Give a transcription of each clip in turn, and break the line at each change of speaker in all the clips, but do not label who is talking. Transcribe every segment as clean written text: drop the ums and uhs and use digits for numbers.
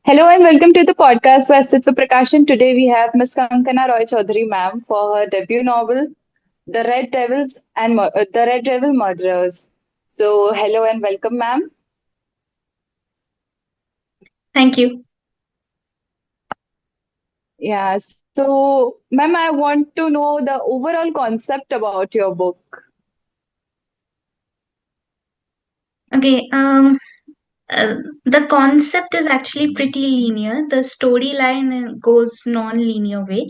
Hello and welcome to the podcast by Astitva Prakashan. Today we have Miss Kankana Roy Chowdhury, ma'am, for her debut novel, The Red Devil Murderers. So, hello and welcome, ma'am.
Thank you.
Yeah, so, ma'am, I want to know the overall concept about your book.
Okay. The concept is actually pretty linear. The storyline goes non-linear way.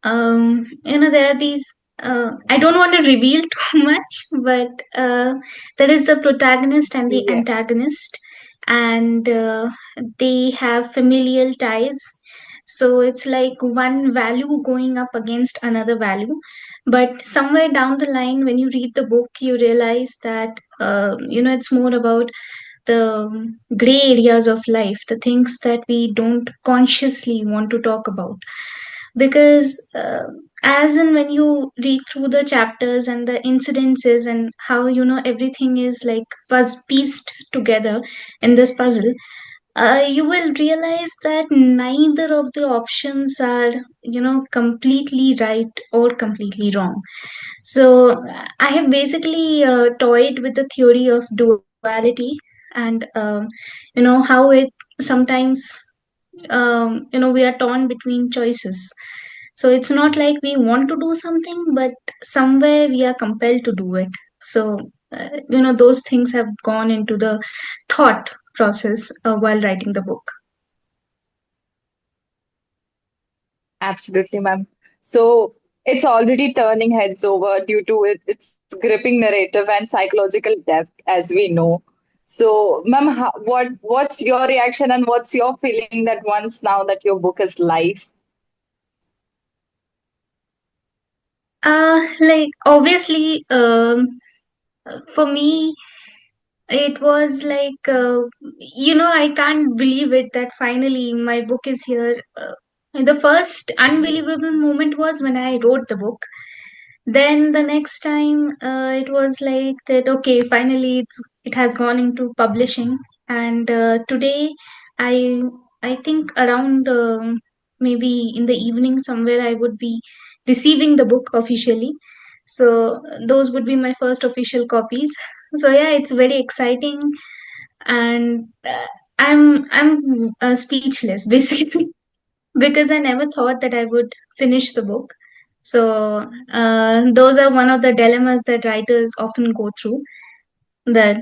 There are these. I don't want to reveal too much, but there is the protagonist and the
Yes,
antagonist, and they have familial ties. So it's like one value going up against another value. But somewhere down the line, when you read the book, you realize that it's more about the gray areas of life, the things that we don't consciously want to talk about. Because as in when you read through the chapters and the incidences and how everything is like pieced together in this puzzle, you will realize that neither of the options are completely right or completely wrong. So I have basically toyed with the theory of duality and how it sometimes we are torn between choices. So it's not like we want to do something, but somewhere we are compelled to do it. So those things have gone into the thought process while writing the book.
absolutely, ma'am. So, it's already turning heads over due to its gripping narrative and psychological depth, as we know. So, ma'am, what's your reaction and what's your feeling that once now that your book is live?
Like obviously, for me, it was like, I can't believe it that finally my book is here. The first unbelievable moment was when I wrote the book. Then the next time, it was like that. Okay, finally, it has gone into publishing, and today, I I think around maybe in the evening somewhere I would be receiving the book officially. So those would be my first official copies. So yeah, it's very exciting, and I'm speechless basically because I never thought that I would finish the book. So those are one of the dilemmas that writers often go through. That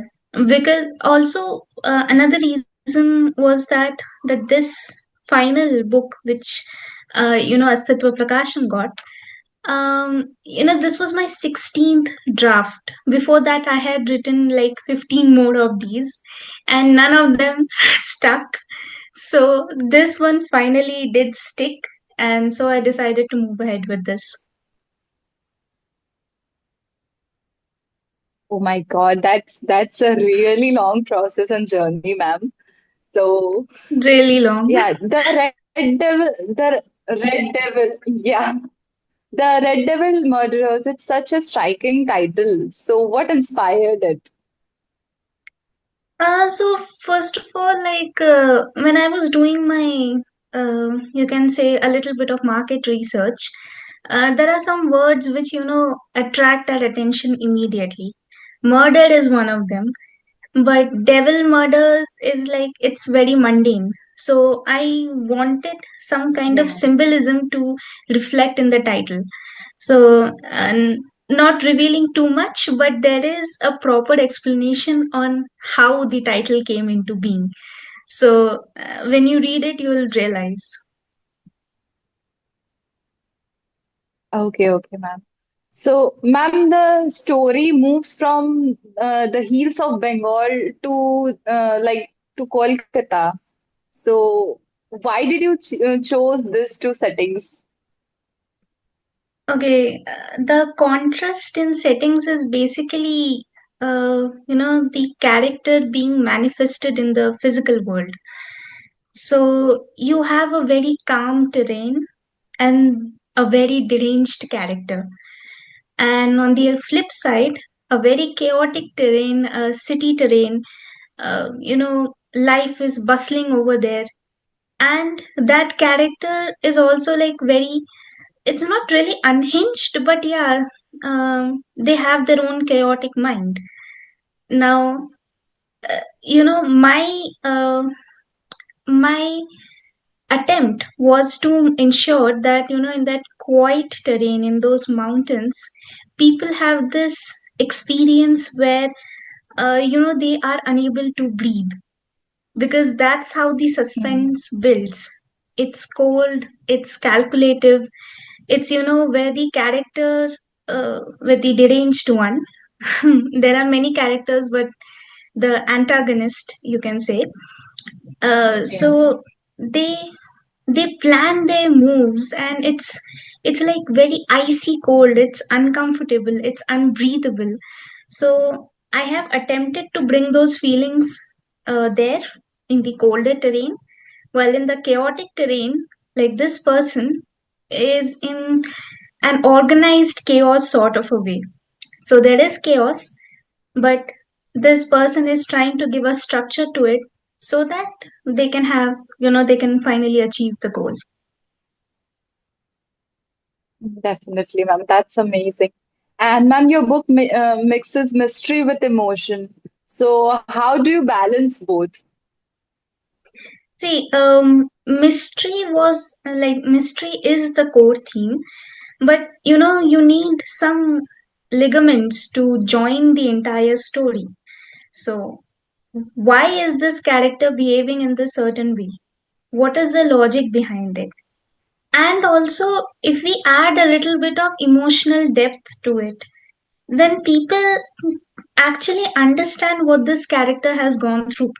because also another reason was that this final book, which Astitva Prakashan got, this was my 16th draft. Before that, I had written like 15 more of these, and none of them stuck. So this one finally did stick, and so I decided to move ahead with this.
Oh my God, that's a really long process and journey, ma'am. So
Really long.
yeah, yeah, the Red Devil Murderers. It's such a striking title. So what inspired it?
So first of all, like when I was doing my, you can say a little bit of market research, there are some words which attract our attention immediately. Murder is one of them, but devil murders is like it's very mundane. So I wanted some kind of
Yeah.
symbolism to reflect in the title. So, and not revealing too much, but there is a proper explanation on how the title came into being. So, when you read it, you will realize.
Okay, ma'am. So, ma'am, the story moves from the hills of Bengal to to Kolkata. So, why did you chose these two settings?
Okay, the contrast in settings is basically, the character being manifested in the physical world. So you have a very calm terrain and a very deranged character. And on the flip side, a very chaotic terrain, city terrain, life is bustling over there. and that character is also like very, it's not really unhinged, but yeah, they have their own chaotic mind. Now, my attempt was to ensure that, in that quiet terrain, in those mountains, people have this experience where, they are unable to breathe, because that's how the
Mm.
suspense builds. It's cold, it's calculative, it's, where the character, with the deranged one, there are many characters, but the antagonist, you can say,
Yeah.
so they they plan their moves, and it's like very icy cold, it's uncomfortable, it's unbreathable. So I have attempted to bring those feelings there in the colder terrain, while in the chaotic terrain, like this person is in an organized chaos sort of a way. So there is chaos, but this person is trying to give a structure to it so that they can have, they can finally achieve the goal.
Definitely, ma'am. That's amazing. And ma'am, your book mixes mystery with emotion. So how do you balance both?
See, mystery is the core theme, but you need some ligaments to join the entire story. So, why is this character behaving in this certain way? What is the logic behind it? And also, if we add a little bit of emotional depth to it, then people actually understand what this character has gone through.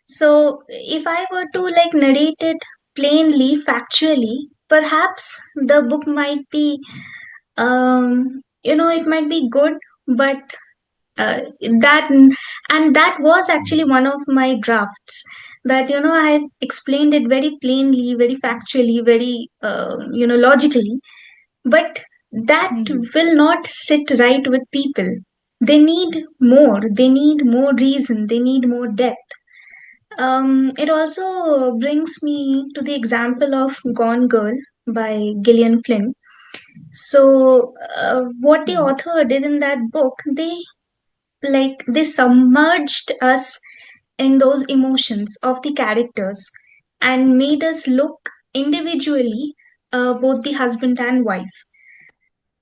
So, if I were to like narrate it plainly, factually, perhaps the book might be, it might be good, but that and that was actually one of my drafts, that I explained it very plainly, very factually, very logically, but that
Mhm.
will not sit right with people. They need more reason, they need more depth. It also brings me to the example of Gone Girl by Gillian Flynn. So, what the
Mhm.
author did in that book, they submerged us in those emotions of the characters and made us look individually, both the husband and wife.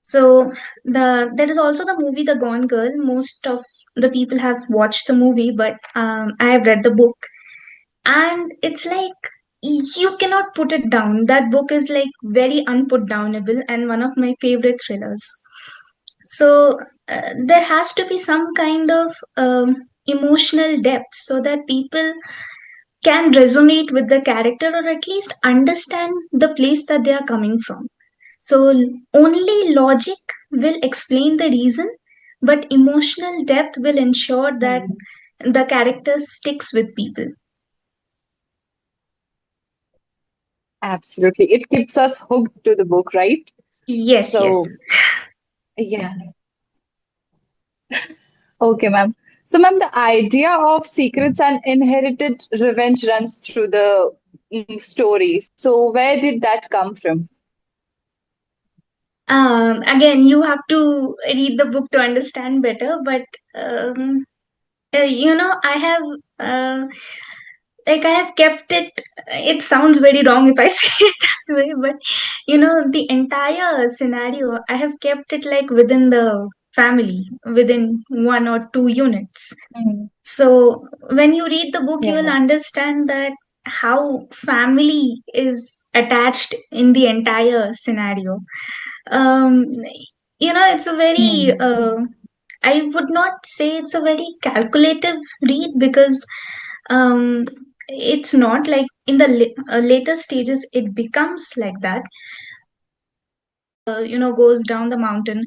So there is also the movie The Gone Girl. Most of the people have watched the movie, but I have read the book, and it's like you cannot put it down. That book is like very unput downable and one of my favorite thrillers. So there has to be some kind of emotional depth so that people can resonate with the character, or at least understand the place that they are coming from. So only logic will explain the reason, but emotional depth will ensure that
Mhm.
the character sticks with people.
Absolutely. It keeps us hooked to the book, right?
Yes, yes.
So, yeah. Okay, ma'am. So, ma'am, the idea of secrets and inherited revenge runs through the story. So, where did that come from?
Again, you have to read the book to understand better, but um, I have uh, I have kept it. It sounds very wrong if I say it that way, but the entire scenario, I have kept it like within the family, within one or two units.
Mhm.
So when you read the book, you will
Yeah.
understand that how family is attached in the entire scenario. Um, it's a very,
Mhm.
I would not say it's a very calculative read, because it's not like in the later stages it becomes like that. Goes down the mountain,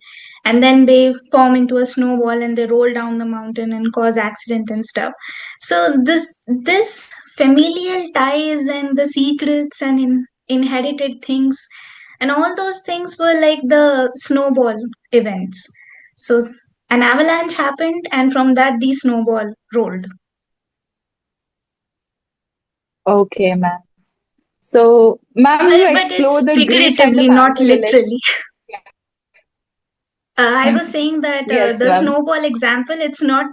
and then they form into a snowball and they roll down the mountain and cause accident and stuff. So this familial ties and the secrets and inherited things and all those things were like the snowball events. So an avalanche happened, and from that the snowball rolled.
Okay, ma'am. So, ma'am, you
But
explore
it's
the grief and the
figuratively, not
family
literally.
relation.
I was saying that
Yes,
the
ma'am.
snowball example, it's not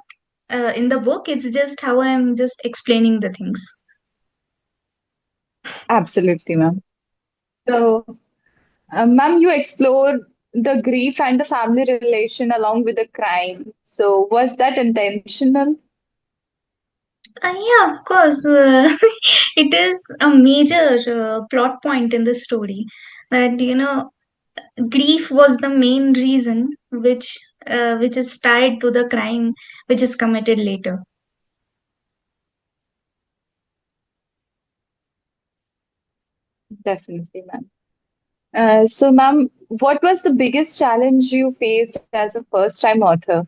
in the book, it's just how I'm just explaining the things.
Absolutely, ma'am. So, ma'am, you explore the grief and the family relation along with the crime. So, was that intentional?
Yeah, of course. It is a major plot point in the story that, grief was the main reason which is tied to the crime which is committed later.
Definitely, ma'am. So, ma'am, what was the biggest challenge you faced as a first-time author?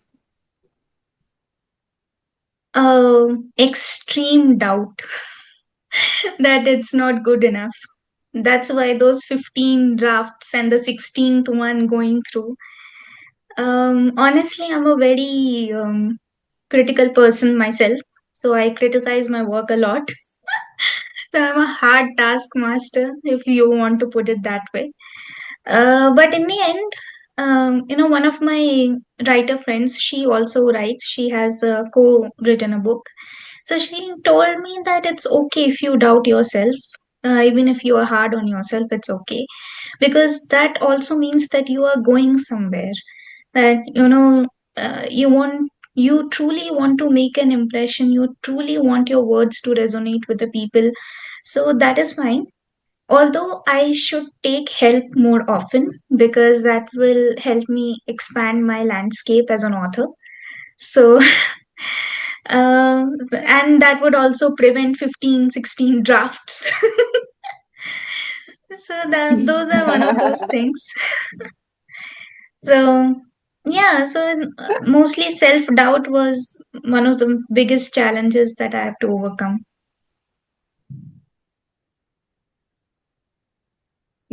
Extreme doubt that it's not good enough. That's why those 15 drafts and the 16th one going through. Honestly, I'm a very critical person myself, so I criticize my work a lot. So I'm a hard taskmaster, if you want to put it that way. But in the end, one of my writer friends, she also writes. She has co-written a book. So she told me that it's okay if you doubt yourself, even if you are hard on yourself, it's okay because that also means that you are going somewhere. That you truly want to make an impression. You truly want your words to resonate with the people. So that is fine, although I should take help more often because that will help me expand my landscape as an author. So and that would also prevent 15, 16 drafts. So that those are one of those things. So yeah, so mostly self doubt was one of the biggest challenges that I have to overcome.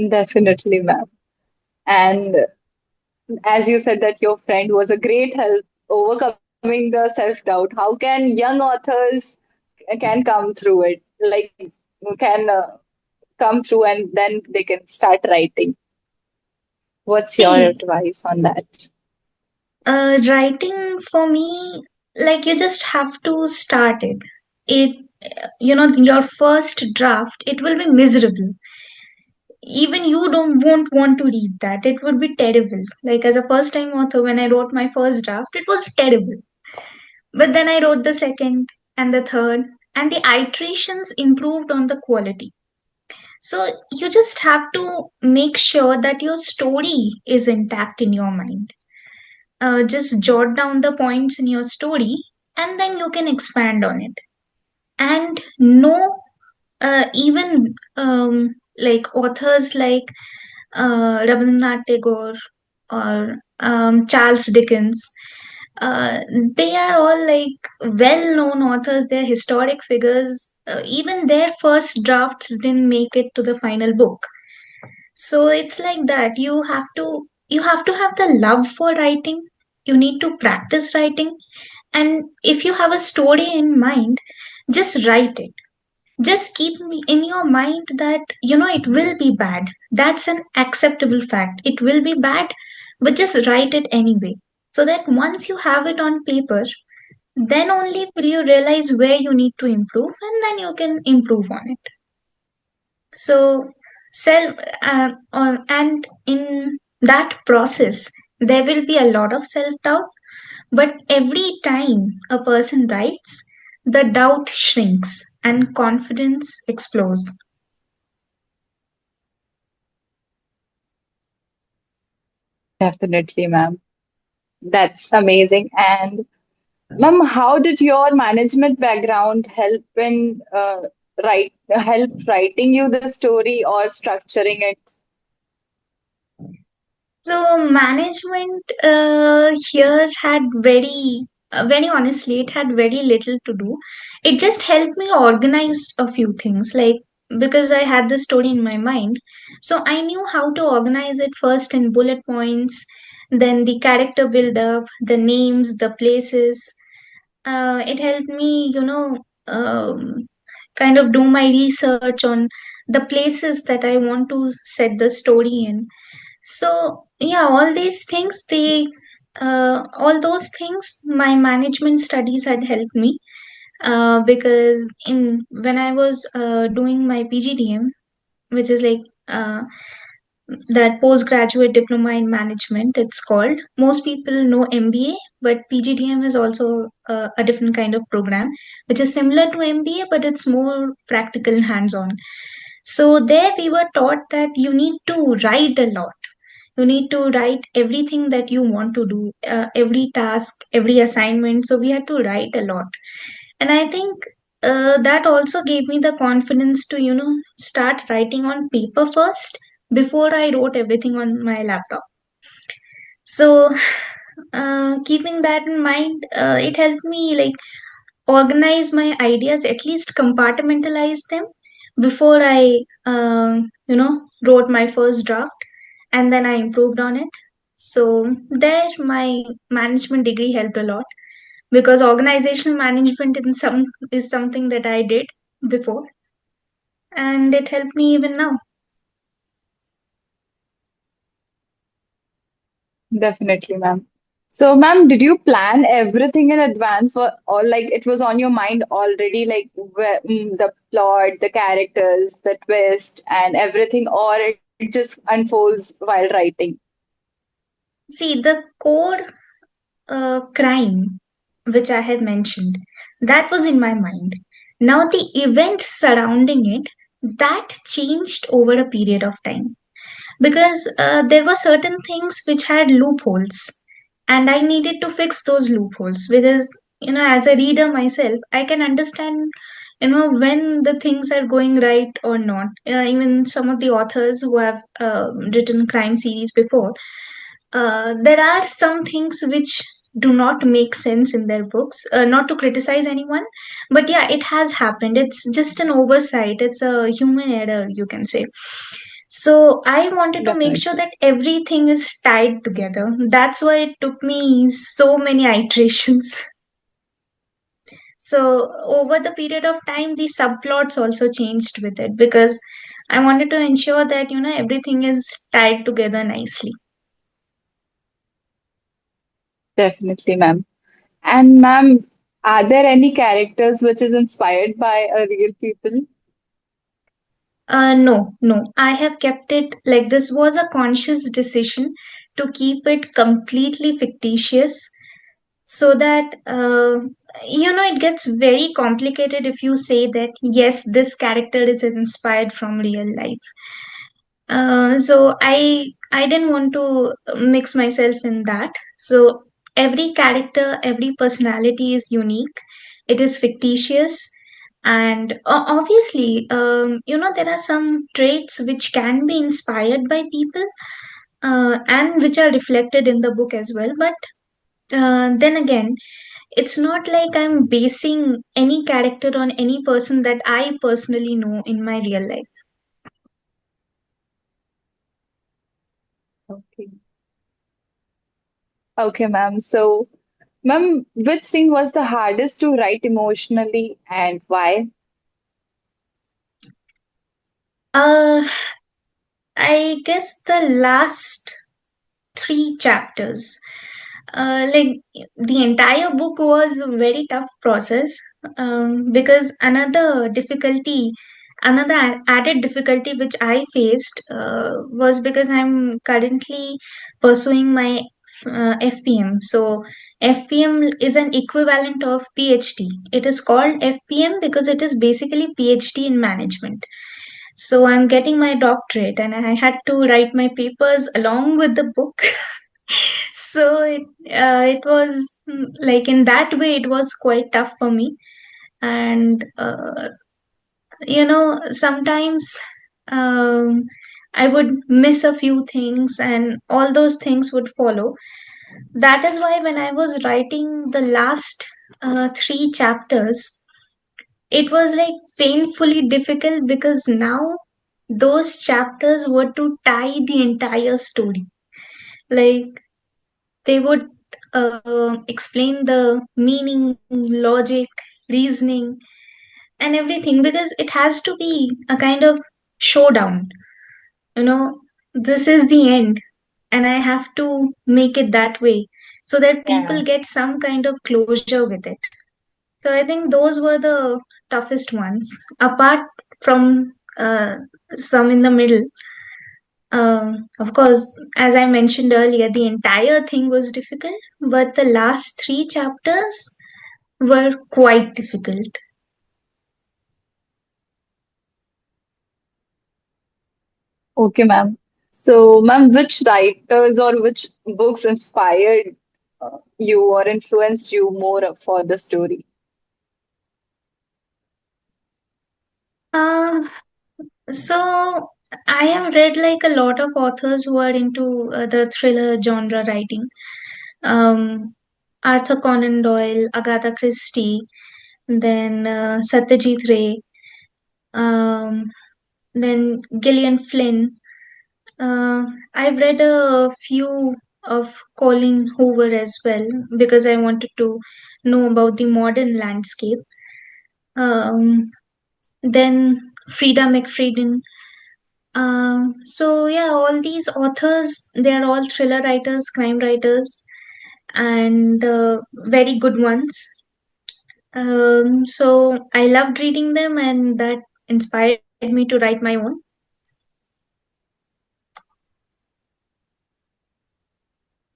Definitely, ma'am. And as you said that your friend was a great help overcoming the self-doubt. How can young authors can come through it? Like can come through and then they can start writing. What's your
See,
advice on that?
writing for me, like you just have to start it. It, your first draft, it will be miserable. Even you don't won't want to read that. It would be terrible. Like as a first time author, when I wrote my first draft, it was terrible. But then I wrote the second and the third, and the iterations improved on the quality. So you just have to make sure that your story is intact in your mind. Just jot down the points in your story and then you can expand on it. And no, even like authors like Rabindranath Tagore or Charles Dickens, uh, they are all like well known authors, they're historic figures. Even their first drafts didn't make it to the final book. So it's like that. You have to have the love for writing. You need to practice writing. And if you have a story in mind, just write it. Just keep in your mind that it will be bad. That's an acceptable fact. It will be bad, but just write it anyway. So that once you have it on paper, then only will you realize where you need to improve and then you can improve on it. So self and in that process there will be a lot of self doubt, but every time a person writes, the doubt shrinks and confidence explodes.
Definitely, ma'am. That's amazing. And ma'am, how did your management background help in help writing you the story or structuring it?
So management here had very honestly, it had very little to do. It just helped me organize a few things, like because I had the story in my mind, so I knew how to organize it first in bullet points, then the character build up, the names, the places. It helped me, um, kind of do my research on the places that I want to set the story in. So yeah, all those things, my management studies had helped me, because in when I was doing my PGDM, which is like that postgraduate diploma in management, it's called. Most people know MBA, but PGDM is also a different kind of program, which is similar to MBA, but it's more practical, hands on. So there we were taught that you need to write a lot. You need to write everything that you want to do, every task, every assignment. So we had to write a lot. And I think that also gave me the confidence to, start writing on paper first before I wrote everything on my laptop. So, keeping that in mind, it helped me like organize my ideas, at least compartmentalize them before I, wrote my first draft, and then I improved on it. So there, my management degree helped a lot, because organizational management is something that I did before, and it helped me even now.
Definitely, ma'am. So, ma'am, did you plan everything in advance for, or like it was on your mind already, like the plot, the characters, the twist, and everything, or it just unfolds while writing?
See, the core crime which I have mentioned, that was in my mind. Now the events surrounding it, that changed over a period of time, because there were certain things which had loopholes, and I needed to fix those loopholes, because as a reader myself, I can understand when the things are going right or not. Even some of the authors who have written crime series before, there are some things which do not make sense in their books. Not to criticize anyone, but yeah, it has happened. It's just an oversight, it's a human error, you can say. So I wanted to make sure
Definitely.
that everything is tied together. That's why it took me so many iterations. So over the period of time, the subplots also changed with it, because I wanted to ensure that everything is tied together nicely.
Definitely, ma'am. And ma'am, are there any characters which is inspired by a real people?
No, no. I have kept it like this was a conscious decision to keep it completely fictitious, so that it gets very complicated if you say that yes, this character is inspired from real life. So I didn't want to mix myself in that. So every character, every personality is unique. It is fictitious, and obviously, there are some traits which can be inspired by people, and which are reflected in the book as well. But then again, it's not like I'm basing any character on any person that I personally know in my real life.
Okay. Okay, ma'am. So, ma'am, which scene was the hardest to write emotionally and why?
Uh, I guess the last three chapters. Like the entire book was a very tough process, because another added difficulty which I faced was because I'm currently pursuing my FPM. So FPM is an equivalent of PhD. It is called FPM because it is basically PhD in management. So I'm getting my doctorate, and I had to write my papers along with the book. So it was like in that way it was quite tough for me. And sometimes um, I would miss a few things, and all those things would follow. That is why when I was writing the last three chapters, it was like painfully difficult, because now those chapters were to tie the entire story. Like they would explain the meaning, logic, reasoning, and everything, because it has to be a kind of showdown. You know, this is the end, and I have to make it that way so that
Yeah.
people get some kind of closure with it. So I think those were the toughest ones. Apart from some in the middle, of course, as I mentioned earlier, the entire thing was difficult, but the last three chapters were quite difficult.
Okay, ma'am. So, ma'am, which writers or which books inspired you or influenced you more for the story?
Uh, so I have read like a lot of authors who are into the thriller genre writing. Um, Arthur Conan Doyle, Agatha Christie, then Satyajit Ray, um, then Gillian Flynn. I've read a few of Colin Hoover as well because I wanted to know about the modern landscape. Then Frida McFadden. So yeah, all these authors, they are all thriller writers, crime writers, and very good ones. So I loved reading them, and that inspired me to write my own.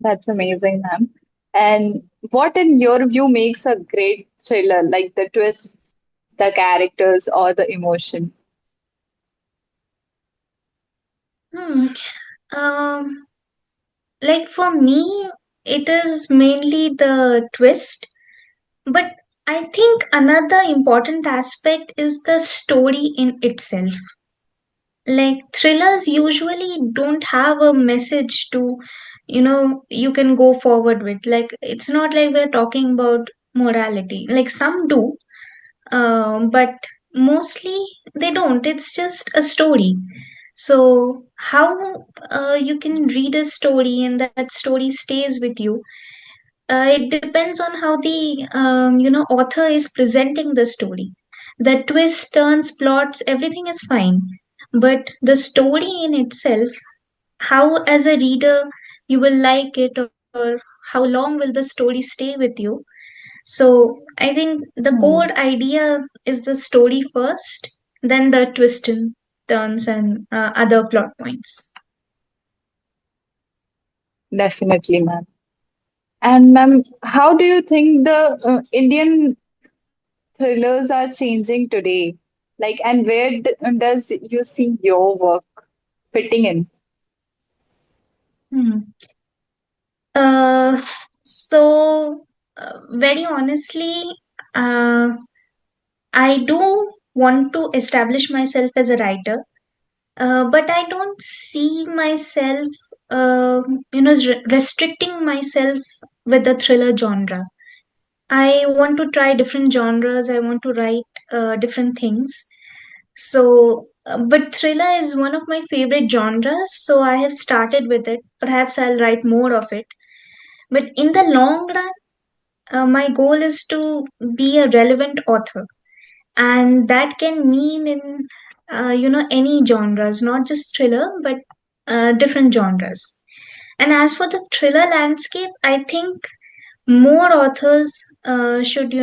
That's amazing, ma'am. And what, in your view, makes a great thriller, like the twists, the characters, or the emotion?
Hmm. Um, like for me, it is mainly the twist, but I think another important aspect is the story in itself. Like thrillers usually don't have a message to, you can go forward with. Like it's not like we're talking about morality. Like some do, but mostly they don't. It's just a story. So how you can read a story and that story stays with you, it depends on how the author is presenting the story. The twist, turns, plots, everything is fine, but the story in itself, how as a reader you will like it, or how long will the story stay with you. So I think the core
Hmm.
idea is the story first, then the twist and turns and other plot points.
Definitely, ma'am. And ma'am, how do you think the Indian thrillers are changing today? Like, and where does you see your work fitting in?
Hmm. Uh, so, very honestly, uh, I do want to establish myself as a writer, but I don't see myself, restricting myself with the thriller genre. I want to try different genres. I want to write different things. So, but thriller is one of my favorite genres, so I have started with it. Perhaps I'll write more of it. But in the long run, my goal is to be a relevant author, and that can mean in any genres, not just thriller, but different genres. And as for the thriller landscape, I think more authors should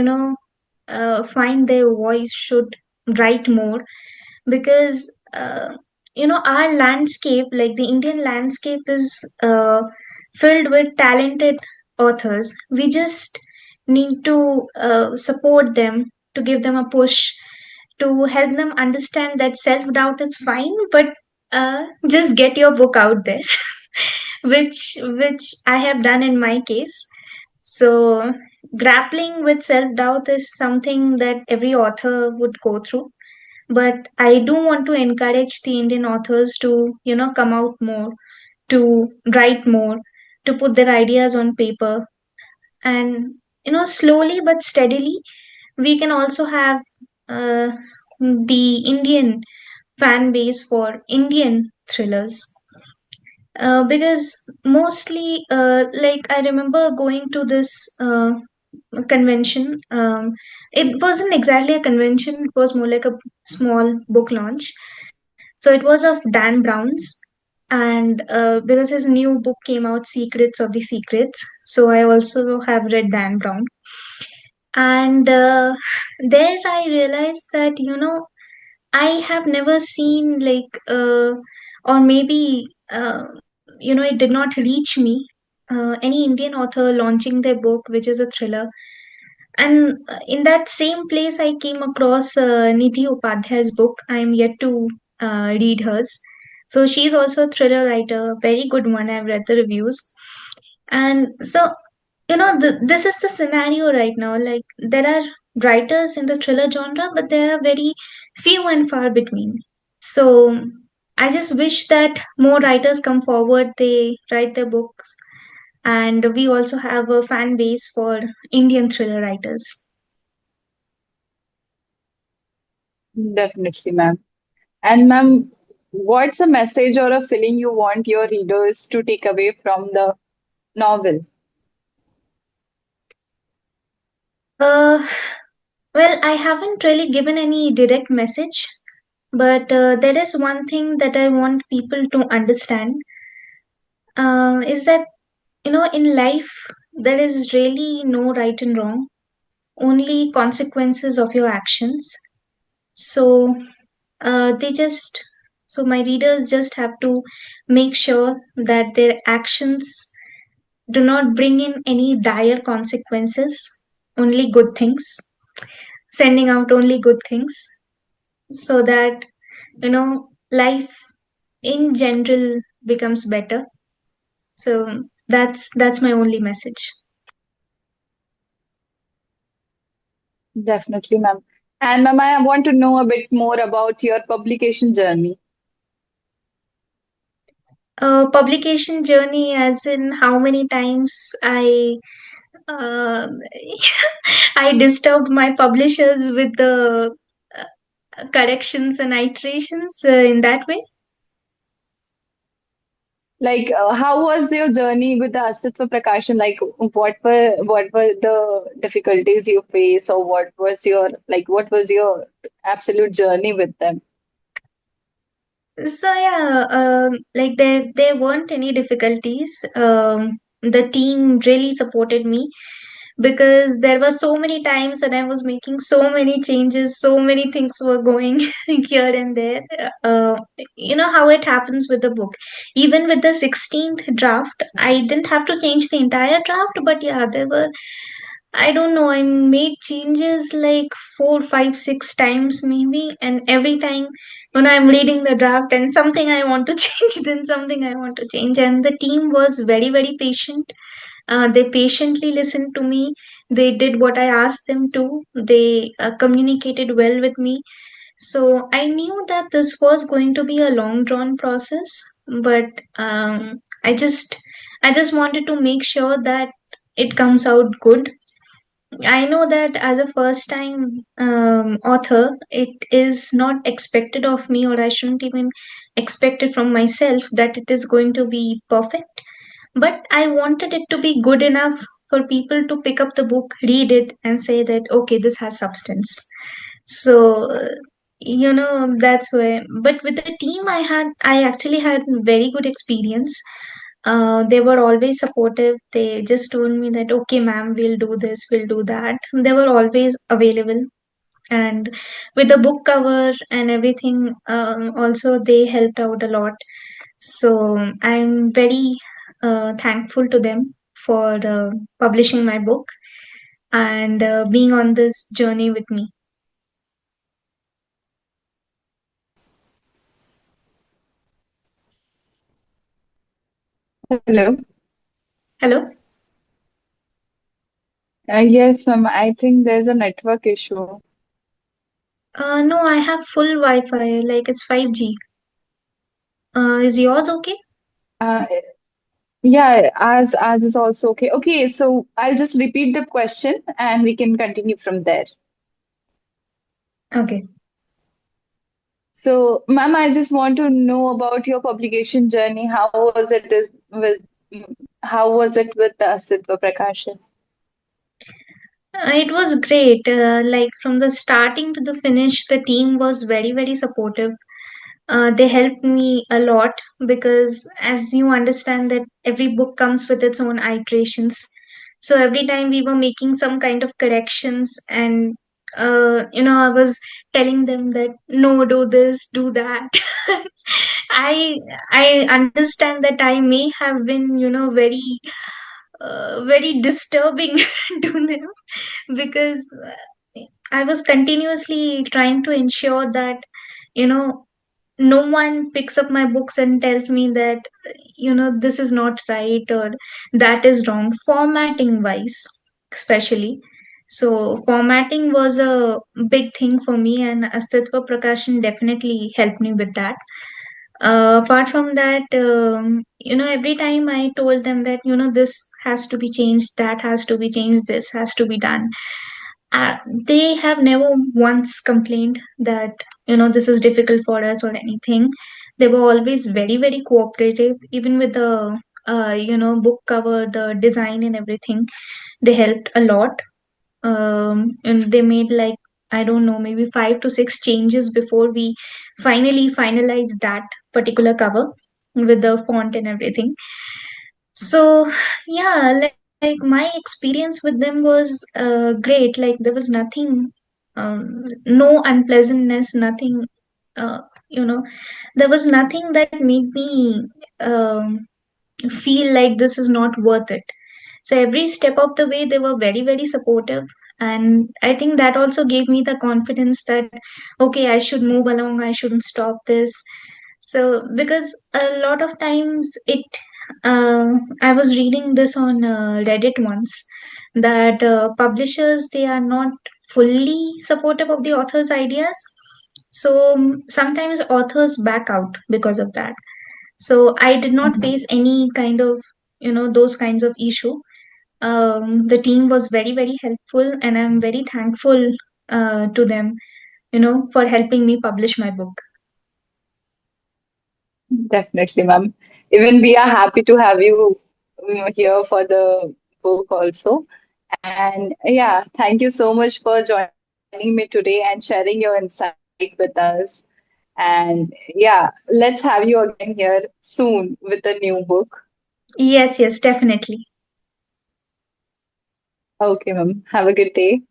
find their voice, should write more, because our landscape, like the Indian landscape, is filled with talented authors. We just need to support them, to give them a push, to help them understand that self doubt is fine, but just get your book out there, which I have done in my case. So grappling with self doubt is something that every author would go through, but I do want to encourage the Indian authors to come out more, to write more, to put their ideas on paper, and slowly but steadily we can also have uh, the Indian fan base for Indian thrillers. Because mostly, like I remember going to this convention. It wasn't exactly a convention, it was more like a small book launch. So it was of Dan Brown's, and because his new book came out, Secrets of the Secrets. So I also have read Dan Brown. And there I realized that, I have never seen like, or maybe, it did not reach me. Any Indian author launching their book, which is a thriller. And in that same place, I came across Nidhi Upadhyay's book. I am yet to read hers. So she's also a thriller writer, very good one. I've read the reviews. And so, this is the scenario right now. Like, there are writers in the thriller genre, but there are very few and far between. So I just wish that more writers come forward, they write their books, and we also have a fan base for Indian thriller writers.
Definitely, ma'am. And ma'am, what's a message or a feeling you want your readers to take away from the novel?
Uh, well, I haven't really given any direct message, but there is one thing that I want people to understand, is that, in life, there is really no right and wrong, only consequences of your actions. So, they just, so my readers just have to make sure that their actions do not bring in any dire consequences, only good things, sending out only good things, so that, life in general becomes better. So that's my only message.
Definitely, ma'am. And ma'am, I want to know a bit more about your publication journey.
Publication journey, as in how many times I, uh, I disturbed my publishers with the corrections and iterations, in that way.
Like, how was your journey with the Astitva Prakashan? Like, what were the difficulties you face, or what was your absolute journey with them?
So yeah, like there weren't any difficulties. The team really supported me, because there were so many times that I was making so many changes, so many things were going here and there. You know how it happens with the book. Even with the 16th draft, I didn't have to change the entire draft, but yeah, there were, I don't know, I made changes like four, five, six times maybe, and every time when I'm reading the draft and something I want to change, then something I want to change. And the team was very, very patient. They patiently listened to me. They did what I asked them to. They communicated well with me. So I knew that this was going to be a long drawn process, but I just wanted to make sure that it comes out good. I know that as a first time author, it is not expected of me, or I shouldn't even expect it from myself, that it is going to be perfect. But I wanted it to be good enough for people to pick up the book, read it, and say that, okay, this has substance. So, that's why. But with the team, I actually had very good experience. They were always supportive. They just told me that, okay, ma'am, we'll do this, we'll do that. They were always available. And with the book cover and everything, also they helped out a lot. So I'm very thankful to them for publishing my book and being on this journey with me.
Hello.
Hello?
Yes, ma'am. I think there's a network issue.
No, I have full Wi-Fi, like it's 5G. Is yours okay?
Uh, yeah, as is also okay. Okay, so I'll just repeat the question and we can continue from there.
Okay.
So, ma'am, I just want to know about your publication journey. With how was it with the Astitva Prakashan?
It was great. Like from the starting to the finish, the team was very, very supportive. They helped me a lot because, as you understand, that every book comes with its own iterations. So every time we were making some kind of corrections, and I was telling them that no, do this, do that. I I understand that I may have been, very very disturbing to them because I was continuously trying to ensure that, you know, no one picks up my books and tells me that, this is not right or that is wrong, formatting wise, especially. So, formatting was a big thing for me, and Astitva Prakashan definitely helped me with that. Apart from that, every time I told them that, this has to be changed, that has to be changed, this has to be done. They have never once complained that, this is difficult for us or anything. They were always very, very cooperative, even with the, book cover, the design and everything. They helped a lot. And they made like, I don't know, maybe 5 to 6 changes before we finally finalized that particular cover with the font and everything. So yeah, like my experience with them was great. Like there was nothing, no unpleasantness, nothing. Uh, you know, there was nothing that made me feel like this is not worth it. So every step of the way, they were very, very supportive. And I think that also gave me the confidence that, okay, I should move along, I shouldn't stop this. So, because a lot of times I was reading this on Reddit once that publishers, they are not fully supportive of the author's ideas. So, sometimes authors back out because of that. So I did not
Mhm.
face any kind of, those kinds of issue. The team was very, very helpful, and I'm very thankful to them, for helping me publish my book.
Definitely, ma'am. Even we are happy to have you here for the book also. And yeah, thank you so much for joining me today and sharing your insight with us. And yeah, let's have you again here soon with a new book.
Yes, yes, definitely.
Okay, ma'am. Have a good day.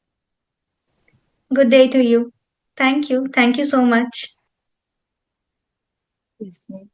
Good day to you. Thank you. Thank you so much.
Yes, ma'am.